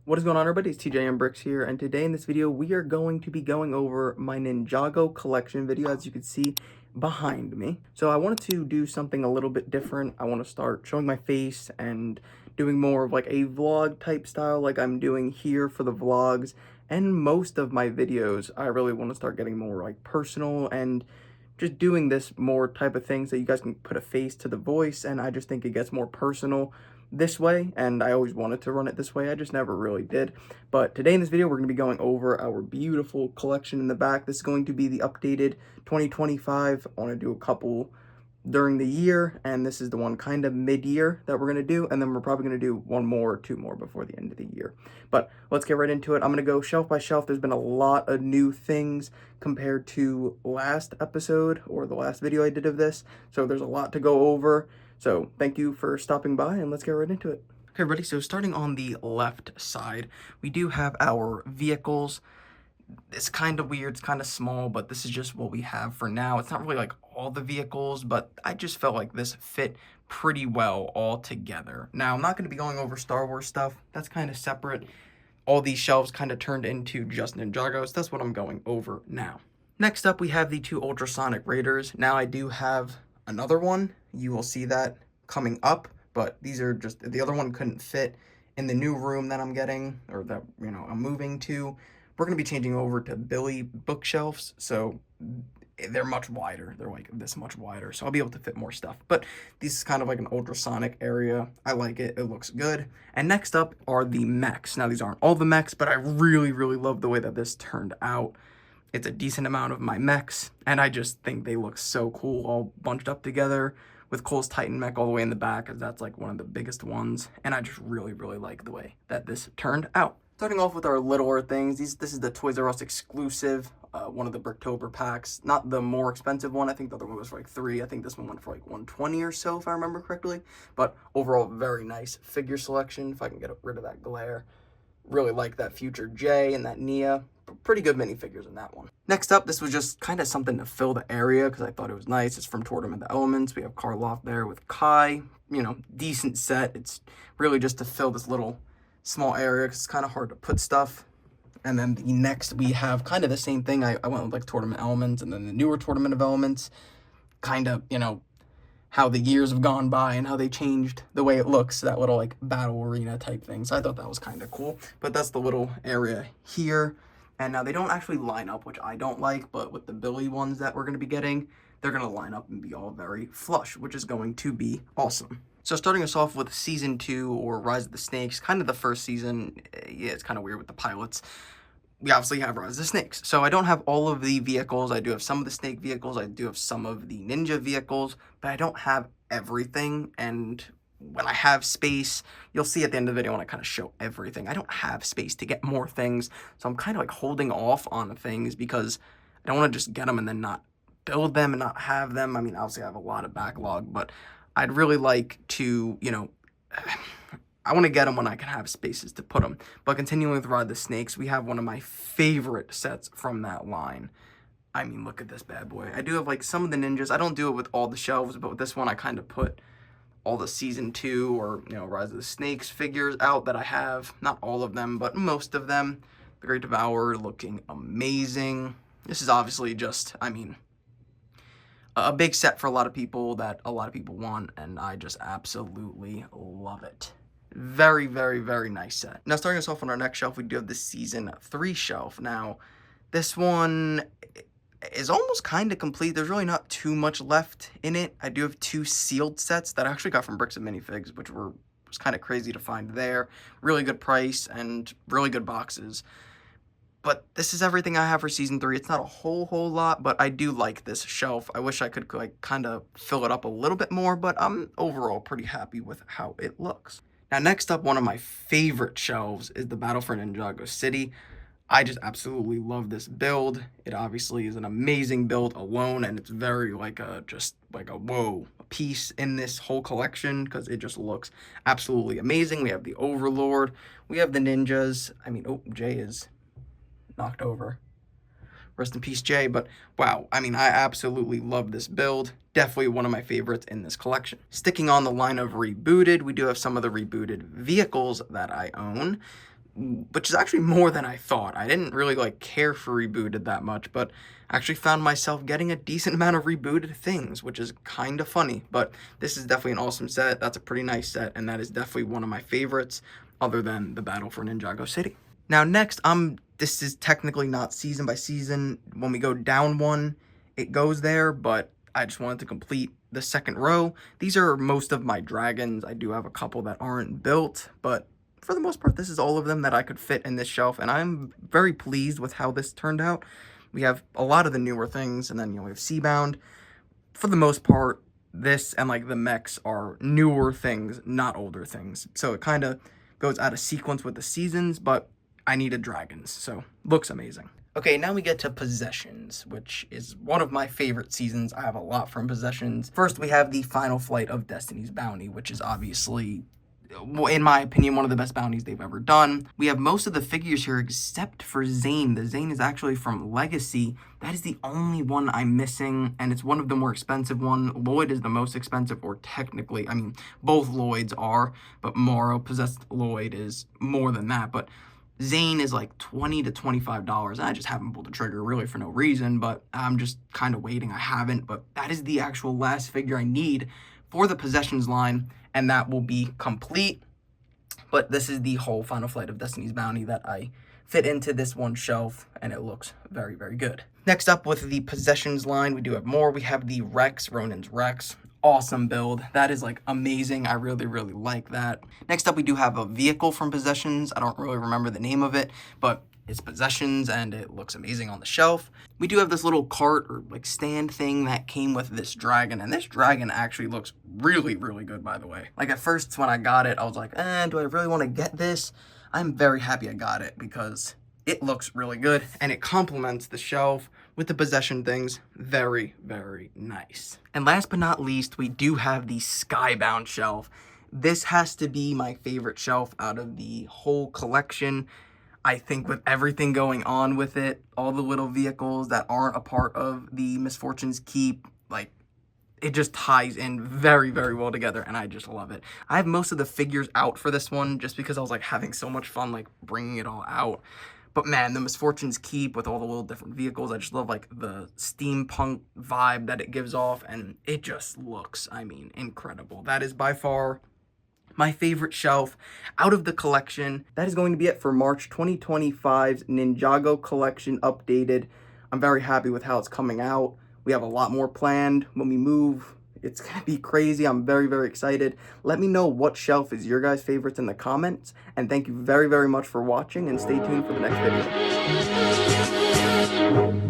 What is going on, everybody? It's TJ and Bricks here, and today in this video we are going to be going over my Ninjago collection video, as you can see behind me. So I wanted to do something a little bit different. I want to start showing my face and doing more of like a vlog type style like I'm doing here for the vlogs, and most of my videos I really want to start getting more like personal and just doing this more type of thing so you guys can put a face to the voice, and I just think it gets more personal this way, and I always wanted to run it this way. I just never really did. But today in this video, we're going to be going over our beautiful collection in the back. This is going to be the updated 2025. I want to do a couple during the year, and this is the one kind of mid-year that we're going to do, and then we're probably going to do one more or two more before the end of the year. But let's get right into it. I'm going to go shelf by shelf. There's been a lot of new things compared to last episode or the last video I did of this, so there's a lot to go over. So thank you for stopping by, and let's get right into it. Okay, everybody, so starting on the left side, we do have our vehicles. It's kind of weird, it's kind of small, but this is just what we have for now. It's not really like all the vehicles, but I just felt like this fit pretty well all together. Now, I'm not going to be going over Star Wars stuff. That's kind of separate. All these shelves kind of turned into just Ninjagos. That's what I'm going over now. Next up, we have the two Ultrasonic Raiders. Now, I do have another one. You will see that coming up, but these are just, the other one couldn't fit in the new room that I'm getting, or that, I'm moving to. We're going to be changing over to Billy bookshelves, so they're much wider. They're like this much wider, so I'll be able to fit more stuff. But this is kind of like an ultrasonic area. I like it. It looks good. And next up are the mechs. Now, these aren't all the mechs, but I really, really love the way that this turned out. It's a decent amount of my mechs, and I just think they look so cool, all bunched up together with Cole's Titan mech all the way in the back, because that's like one of the biggest ones, and I just really, really like the way that this turned out. Starting off with our littler things, this is the Toys R Us exclusive, one of the Bricktober packs. Not the more expensive one. I think the other one was for like $3. I think this one went for like $120 or so, if I remember correctly. But overall, very nice figure selection, if I can get rid of that glare. Really like that Future J and that Nia. Pretty good minifigures in that one. Next up, this was just kind of something to fill the area because I thought it was nice. It's from Tournament of the Elements. We have Karloff there with Kai. Decent set. It's really just to fill this little small area because it's kind of hard to put stuff. And then the next, we have kind of the same thing. I went with like Tournament Elements, and then the newer Tournament of Elements. Kind of, how the years have gone by and how they changed the way it looks, that little like battle arena type thing. So I thought that was kind of cool. But that's the little area here. And now they don't actually line up, which I don't like, but with the Billy ones that we're going to be getting, they're going to line up and be all very flush, which is going to be awesome. So starting us off with Season 2, or Rise of the Snakes, kind of the first season. Yeah, it's kind of weird with the pilots. We obviously have Rise of the Snakes. So I don't have all of the vehicles. I do have some of the snake vehicles. I do have some of the ninja vehicles, but I don't have everything. And when I have space, you'll see at the end of the video when I kind of show everything, I don't have space to get more things. So I'm kind of like holding off on things because I don't want to just get them and then not build them and not have them. I mean, obviously I have a lot of backlog, but I'd really like to, I want to get them when I can have spaces to put them. But continuing with Ride the Snakes, we have one of my favorite sets from that line. I mean, look at this bad boy. I do have like some of the ninjas. I don't do it with all the shelves, but with this one I kind of put all the Season 2 or, Rise of the Snakes figures out that I have. Not all of them, but most of them. The Great Devourer looking amazing. This is obviously just, a big set for a lot of people that a lot of people want, and I just absolutely love it. Very, very, very nice set. Now, starting us off on our next shelf, we do have the Season 3 shelf. Now, this one is almost kind of complete. There's really not too much left in it. I do have 2 sealed sets that I actually got from Bricks and Minifigs, which was kind of crazy to find there. Really good price and really good boxes. But this is everything I have for Season 3. It's not a whole lot, but I do like this shelf. I wish I could like kind of fill it up a little bit more, but I'm overall pretty happy with how it looks. Now, next up, one of my favorite shelves is the Battle for Ninjago City. I just absolutely love this build. It obviously is an amazing build alone, and it's very like a whoa piece in this whole collection because it just looks absolutely amazing. We have the Overlord. We have the ninjas. I mean, oh, Jay is knocked over. Rest in peace, Jay. But wow, I absolutely love this build. Definitely one of my favorites in this collection. Sticking on the line of rebooted, we do have some of the rebooted vehicles that I own. which is actually more than I thought. I didn't really like care for Rebooted that much, but actually found myself getting a decent amount of rebooted things, which is kind of funny. But this is definitely an awesome set. That's a pretty nice set, and that is definitely one of my favorites, other than the Battle for Ninjago City. Now next, this is technically not season by season. When we go down one, it goes there, but I just wanted to complete the second row. These are most of my dragons. I do have a couple that aren't built, but for the most part, this is all of them that I could fit in this shelf, and I'm very pleased with how this turned out. We have a lot of the newer things, and then, we have Seabound. For the most part, this and, like, the mechs are newer things, not older things. So it kind of goes out of sequence with the seasons, but I needed dragons, so looks amazing. Okay, now we get to Possessions, which is one of my favorite seasons. I have a lot from Possessions. First, we have the Final Flight of Destiny's Bounty, which is obviously, in my opinion, one of the best bounties they've ever done. We have most of the figures here except for Zane. The Zane is actually from Legacy. That is the only one I'm missing, and it's one of the more expensive one. Lloyd is the most expensive, or technically, I mean, both Lloyds are, but Morrow Possessed Lloyd is more than that, but Zane is like $20 to $25, and I just haven't pulled the trigger really for no reason, but I'm just kind of waiting. I haven't, but that is the actual last figure I need for the Possessions line, and that will be complete. But this is the whole Final Flight of Destiny's Bounty that I fit into this one shelf, and it looks very, very good. Next up with the Possessions line, we do have more. We have the Rex, Ronin's Rex. Awesome build. That is like amazing. I really, really like that. Next up, we do have a vehicle from Possessions. I don't really remember the name of it, but it's Possessions and it looks amazing on the shelf. We do have this little cart or like stand thing that came with this dragon, and this dragon actually looks really, really good, by the way. Like at first when I got it, I was like, do I really want to get this? I'm very happy I got it because it looks really good and it complements the shelf with the Possession things. Very, very nice. And last but not least, we do have the Skybound shelf. This has to be my favorite shelf out of the whole collection. I think with everything going on with it, all the little vehicles that aren't a part of the Misfortune's Keep, like, it just ties in very, very well together, and I just love it. I have most of the figures out for this one just because I was, like, having so much fun, like, bringing it all out. But man, the Misfortune's Keep with all the little different vehicles, I just love like the steampunk vibe that it gives off, and it just looks, I mean, incredible. That is by far my favorite shelf out of the collection. That is going to be it for March 2025's Ninjago collection updated. I'm very happy with how it's coming out. We have a lot more planned when we move. It's going to be crazy. I'm very, very excited. Let me know what shelf is your guys' favorites in the comments. And thank you very, very much for watching, and stay tuned for the next video.